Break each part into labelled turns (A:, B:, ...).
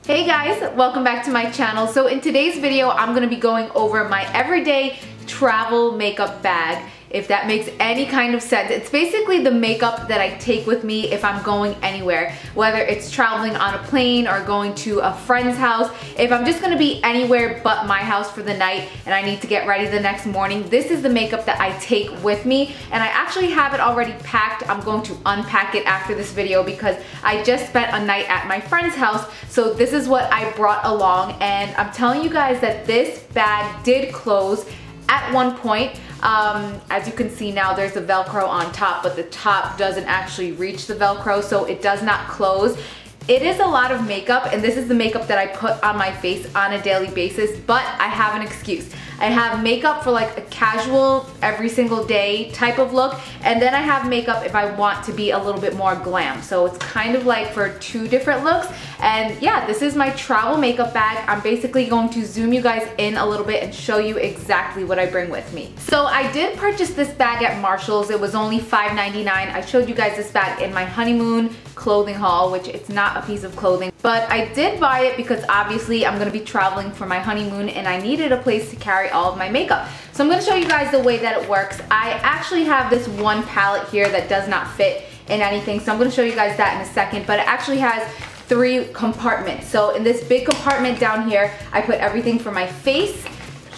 A: Hey guys, welcome back to my channel. So in today's video, I'm gonna be going over my everyday travel makeup bag, if that makes any kind of sense. It's basically the makeup that I take with me if I'm going anywhere, whether it's traveling on a plane or going to a friend's house. If I'm just gonna be anywhere but my house for the night and I need to get ready the next morning, this is the makeup that I take with me, and I actually have it already packed. I'm going to unpack it after this video because I just spent a night at my friend's house, so this is what I brought along, and I'm telling you guys that this bag did close at one point. As you can see now, there's a Velcro on top, but the top doesn't actually reach the Velcro, so it does not close. It is a lot of makeup, and this is the makeup that I put on my face on a daily basis, but I have an excuse. I have makeup for like a casual, every single day type of look, and then I have makeup if I want to be a little bit more glam. So it's kind of like for two different looks. And yeah, this is my travel makeup bag. I'm basically going to zoom you guys in a little bit and show you exactly what I bring with me. So I did purchase this bag at Marshall's. It was only $5.99. I showed you guys this bag in my honeymoon clothing haul, which it's not a piece of clothing, but I did buy it because obviously I'm gonna be traveling for my honeymoon and I needed a place to carry all of my makeup. So I'm gonna show you guys the way that it works. I actually have this one palette here that does not fit in anything, so I'm gonna show you guys that in a second, but it actually has 3 compartments. So in this big compartment down here, I put everything for my face.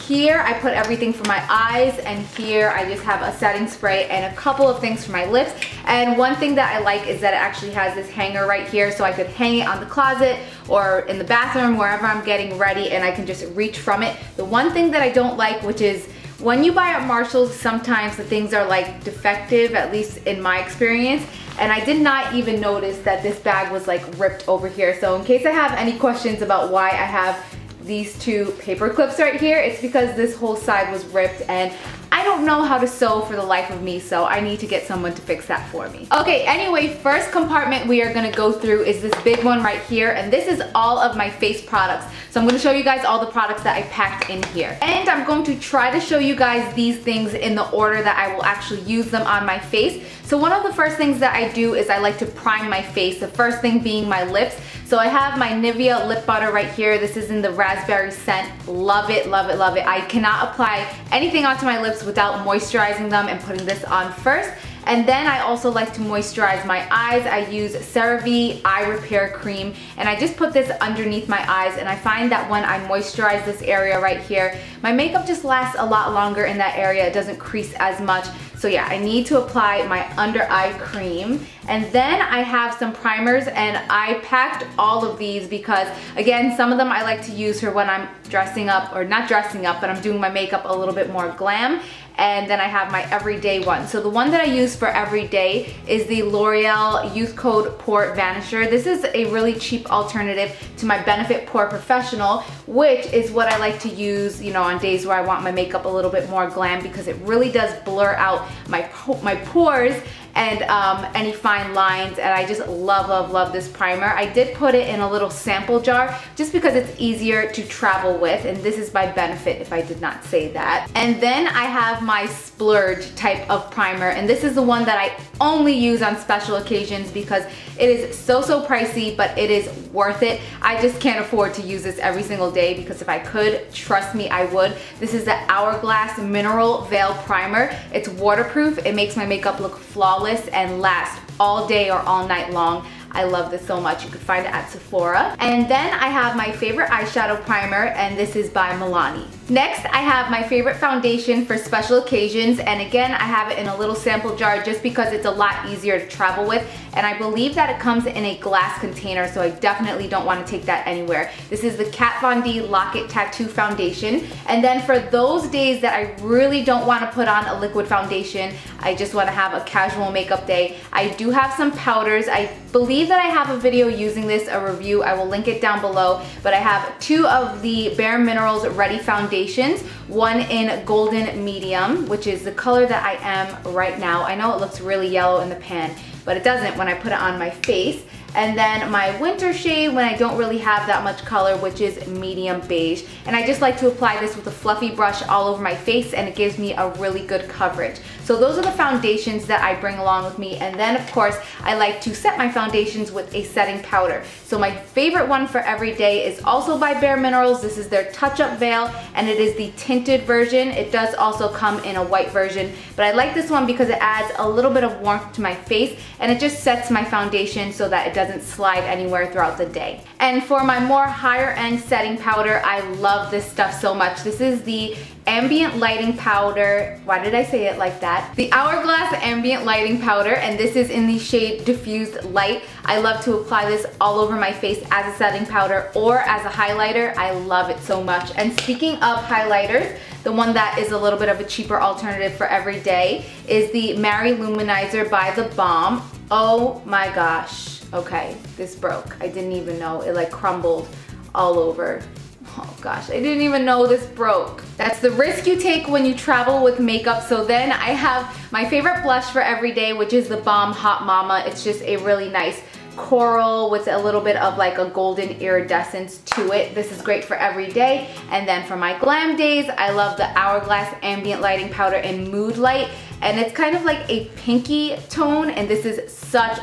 A: Here I put everything for my eyes, and here I just have a setting spray and a couple of things for my lips. And one thing that I like is that it actually has this hanger right here, so I could hang it on the closet or in the bathroom, wherever I'm getting ready, and I can just reach from it. The one thing that I don't like, which is when you buy at Marshall's, sometimes the things are like defective, at least in my experience. And I did not even notice that this bag was like ripped over here. So in case I have any questions about why I have these 2 paper clips right here, it's because this whole side was ripped, and I don't know how to sew for the life of me, so I need to get someone to fix that for me. Okay, anyway, first compartment we are gonna go through is this big one right here, and this is all of my face products. So I'm gonna show you guys all the products that I packed in here. And I'm going to try to show you guys these things in the order that I will actually use them on my face. So one of the first things that I do is I like to prime my face, the first thing being my lips. So I have my Nivea lip butter right here. This is in the raspberry scent. Love it, love it, love it. I cannot apply anything onto my lips without moisturizing them and putting this on first. And then I also like to moisturize my eyes. I use CeraVe Eye Repair Cream, and I just put this underneath my eyes, and I find that when I moisturize this area right here, my makeup just lasts a lot longer in that area. It doesn't crease as much. So yeah, I need to apply my under eye cream. And then I have some primers, and I packed all of these because, again, some of them I like to use for when I'm dressing up, or not dressing up, but I'm doing my makeup a little bit more glam. And then I have my everyday one. So the one that I use for everyday is the L'Oreal Youth Code Pore Vanisher. This is a really cheap alternative to my Benefit Pore Professional, which is what I like to use, you know, on days where I want my makeup a little bit more glam, because it really does blur out my pores and any fine lines, and I just love, love, love this primer. I did put it in a little sample jar just because it's easier to travel with, and this is by Benefit, if I did not say that. And then I have my splurge type of primer, and this is the one that I only use on special occasions because it is so pricey, but it is worth it. I just can't afford to use this every single day, because if I could, trust me, I would. This is the Hourglass Mineral Veil Primer. It's waterproof. It makes my makeup look flawless and last all day or all night long. I love this so much. You can find it at Sephora. And then I have my favorite eyeshadow primer, and this is by Milani. Next, I have my favorite foundation for special occasions, and again, I have it in a little sample jar just because it's a lot easier to travel with, and I believe that it comes in a glass container, so I definitely don't want to take that anywhere. This is the Kat Von D Lock-It Tattoo Foundation, and then for those days that I really don't want to put on a liquid foundation, I just want to have a casual makeup day, I do have some powders. I believe that I have a video using this, a review. I will link it down below, but I have 2 of the Bare Minerals Ready Foundations, one in Golden Medium, which is the color that I am right now. I know it looks really yellow in the pan, but it doesn't when I put it on my face. and then my winter shade when I don't really have that much color, which is medium beige. And I just like to apply this with a fluffy brush all over my face, and it gives me a really good coverage. So those are the foundations that I bring along with me. And then of course, I like to set my foundations with a setting powder. So my favorite one for every day is also by Bare Minerals. This is their Touch Up Veil, and it is the tinted version. It does also come in a white version, but I like this one because it adds a little bit of warmth to my face, and it just sets my foundation so that it doesn't slide anywhere throughout the day. And for my more higher end setting powder, I love this stuff so much. This is the Ambient Lighting Powder. Why did I say it like that? The Hourglass Ambient Lighting Powder, and this is in the shade Diffused Light. I love to apply this all over my face as a setting powder or as a highlighter. I love it so much. And speaking of highlighters, the one that is a little bit of a cheaper alternative for every day is the Mary Luminizer by The Balm. Oh my gosh. Okay, this broke. I didn't even know. It like crumbled all over. Oh gosh, I didn't even know this broke. That's the risk you take when you travel with makeup. So then I have my favorite blush for every day, which is the Balm Hot Mama. It's just a really nice coral with a little bit of like a golden iridescence to it. This is great for every day. And then for my glam days, I love the Hourglass Ambient Lighting Powder in Mood Light. And it's kind of like a pinky tone, and this is such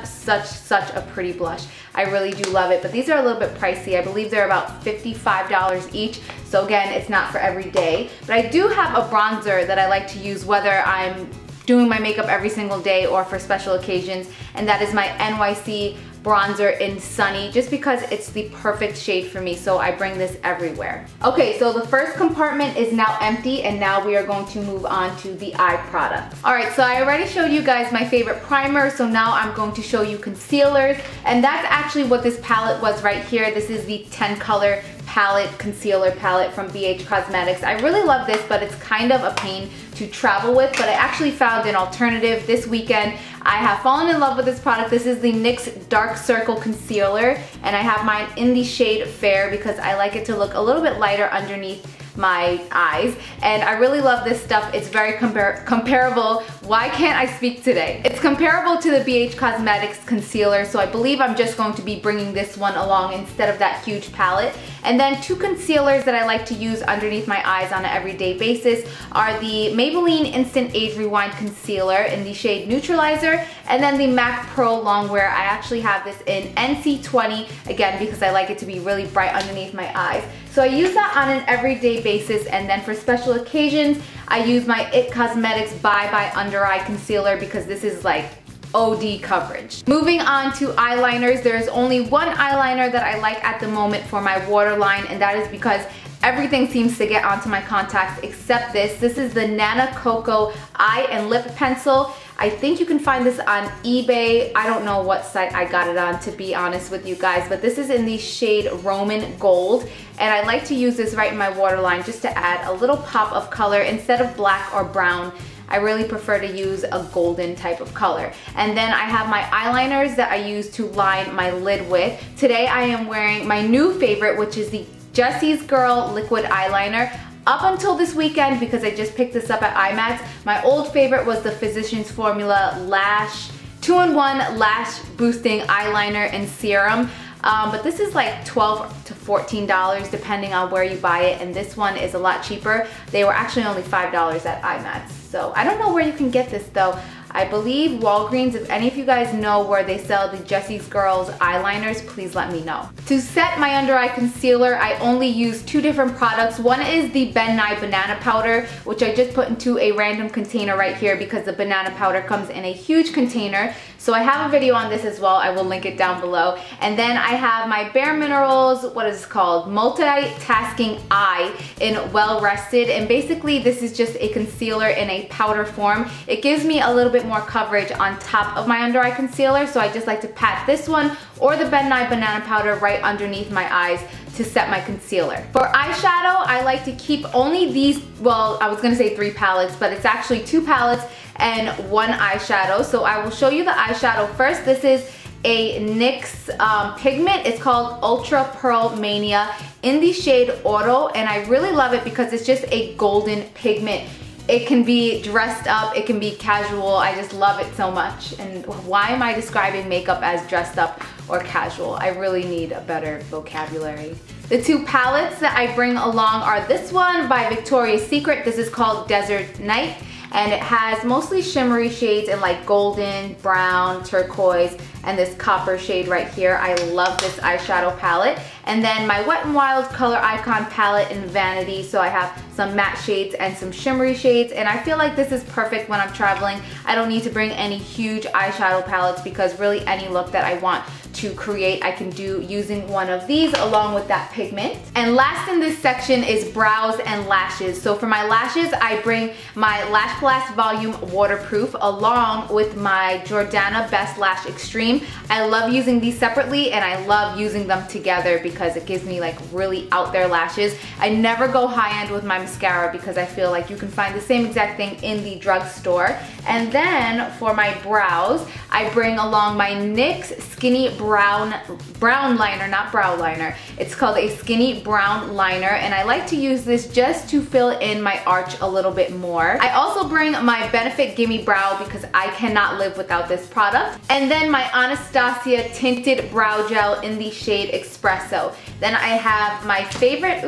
A: a pretty blush. I really do love it, but these are a little bit pricey. I believe they're about $55 each. So again, it's not for every day. But I do have a bronzer that I like to use whether I'm doing my makeup every single day or for special occasions, and that is my NYC bronzer in Sunny, just because it's the perfect shade for me, so I bring this everywhere. Okay, so the first compartment is now empty, and now we are going to move on to the eye product. Alright, so I already showed you guys my favorite primer, so now I'm going to show you concealers, and that's actually what this palette was right here. This is the 10 color palette, concealer palette from BH Cosmetics. I really love this, but it's kind of a pain to travel with, but I actually found an alternative this weekend. I have fallen in love with this product. This is the NYX Dark Circle Concealer, and I have mine in the shade Fair because I like it to look a little bit lighter underneath my eyes, and I really love this stuff. It's very comparable. Why can't I speak today? It's comparable to the BH Cosmetics concealer, so I believe I'm just going to be bringing this one along instead of that huge palette. And then two concealers that I like to use underneath my eyes on an everyday basis are the Maybelline Instant Age Rewind Concealer in the shade Neutralizer, and then the MAC Pro Longwear. I actually have this in NC20, again, because I like it to be really bright underneath my eyes. So I use that on an everyday basis, and then for special occasions, I use my IT Cosmetics by Undereye Concealer because this is like OD coverage. Moving on to eyeliners, there's only one eyeliner that I like at the moment for my waterline, and that is because everything seems to get onto my contacts except this. This is the Nana Coco Eye and Lip Pencil. I think you can find this on eBay. I don't know what site I got it on, to be honest with you guys, but this is in the shade Roman Gold, and I like to use this right in my waterline just to add a little pop of color instead of black or brown. I really prefer to use a golden type of color. And then I have my eyeliners that I use to line my lid with. Today I am wearing my new favorite, which is the Jesse's Girl Liquid Eyeliner. Up until this weekend, because I just picked this up at IMAX, my old favorite was the Physicians Formula Lash 2-in-1 Lash Boosting Eyeliner and Serum. But this is like $12 to $14 depending on where you buy it, and this one is a lot cheaper. They were actually only $5 at IMAX. So I don't know where you can get this though. I believe Walgreens. If any of you guys know where they sell the Jesse's Girls eyeliners, please let me know. To set my under eye concealer, I only use two different products. One is the Ben Nye Banana Powder, which I just put into a random container right here because the banana powder comes in a huge container. So I have a video on this as well. I will link it down below. And then I have my Bare Minerals, what is this called? Multitasking Eye in Well Rested. And basically this is just a concealer in a powder form. It gives me a little bit more coverage on top of my under eye concealer. So I just like to pat this one or the Ben Nye Banana Powder right underneath my eyes to set my concealer. For eyeshadow, I like to keep only these, well, I was gonna say 3 palettes, but it's actually 2 palettes and 1 eyeshadow. So I will show you the eyeshadow first. This is a NYX pigment. It's called Ultra Pearl Mania in the shade Oro, and I really love it because it's just a golden pigment. It can be dressed up, it can be casual. I just love it so much. And why am I describing makeup as dressed up or casual. I really need a better vocabulary. The two palettes that I bring along are this one by Victoria's Secret. This is called Desert Night, and it has mostly shimmery shades in like golden, brown, turquoise, and this copper shade right here. I love this eyeshadow palette. And then my Wet n Wild Color Icon palette in Vanity. So I have some matte shades and some shimmery shades, and I feel like this is perfect when I'm traveling. I don't need to bring any huge eyeshadow palettes because really any look that I want to create I can do using one of these along with that pigment. And last in this section is brows and lashes. So for my lashes, I bring my Lash Blast Volume Waterproof along with my Jordana Best Lash Extreme. I love using these separately, and I love using them together because it gives me like really out there lashes. I never go high end with my mascara because I feel like you can find the same exact thing in the drugstore. And then for my brows, I bring along my NYX Skinny Brown liner, not brow liner. It's called a Skinny Brown Liner, and I like to use this just to fill in my arch a little bit more. I also bring my Benefit Gimme Brow because I cannot live without this product. And then my Anastasia Tinted Brow Gel in the shade Espresso. Then I have my favorite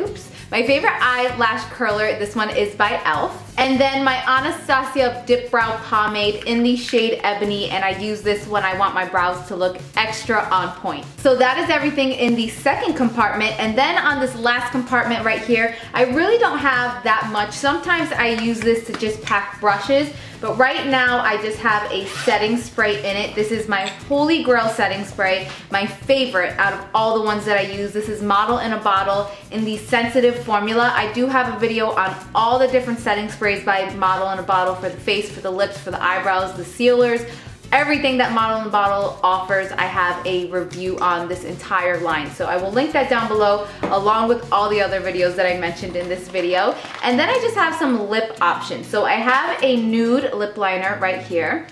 A: eyelash curler. This one is by e.l.f. And then my Anastasia Dip Brow Pomade in the shade Ebony, and I use this when I want my brows to look extra on point. So that is everything in the second compartment. And then on this last compartment right here, I really don't have that much. Sometimes I use this to just pack brushes, but right now I just have a setting spray in it. This is my Holy Grail setting spray, my favorite out of all the ones that I use. This is Model in a Bottle in the Sensitive formula. I do have a video on all the different setting sprays by Model in a Bottle for the face, for the lips, for the eyebrows, the sealers. Everything that Model in a Bottle offers, I have a review on this entire line. So I will link that down below along with all the other videos that I mentioned in this video. And then I just have some lip options. So I have a nude lip liner right here.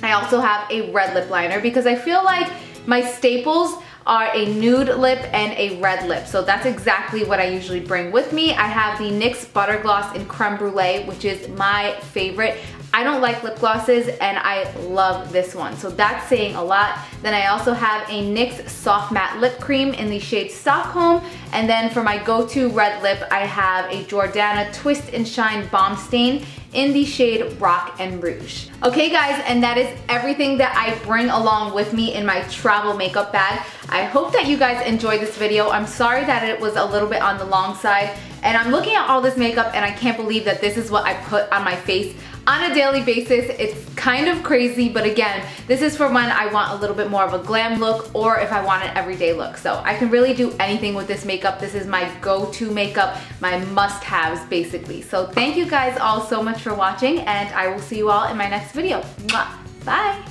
A: I also have a red lip liner because I feel like my staples are a nude lip and a red lip. So that's exactly what I usually bring with me. I have the NYX Butter Gloss in Creme Brulee, which is my favorite. I don't like lip glosses, and I love this one, so that's saying a lot. Then I also have a NYX Soft Matte Lip Cream in the shade Stockholm, and then for my go-to red lip, I have a Jordana Twist and Shine Balm Stain in the shade Rock and Rouge. Okay guys, and that is everything that I bring along with me in my travel makeup bag. I hope that you guys enjoyed this video. I'm sorry that it was a little bit on the long side, and I'm looking at all this makeup and I can't believe that this is what I put on my face on a daily basis. It's kind of crazy, but again, this is for when I want a little bit more of a glam look or if I want an everyday look. So I can really do anything with this makeup. This is my go-to makeup, my must-haves basically. So thank you guys all so much for watching, and I will see you all in my next video. Mwah. Bye!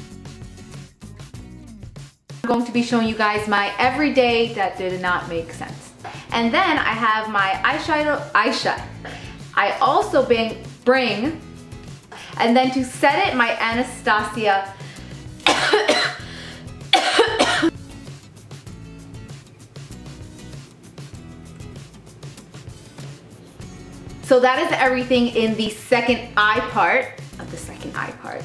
A: I'm going to be showing you guys my everyday that did not make sense. And then I have my eyeshadow. I also bring, and then to set it, my Anastasia So that is everything in the second eye part of the second eye part.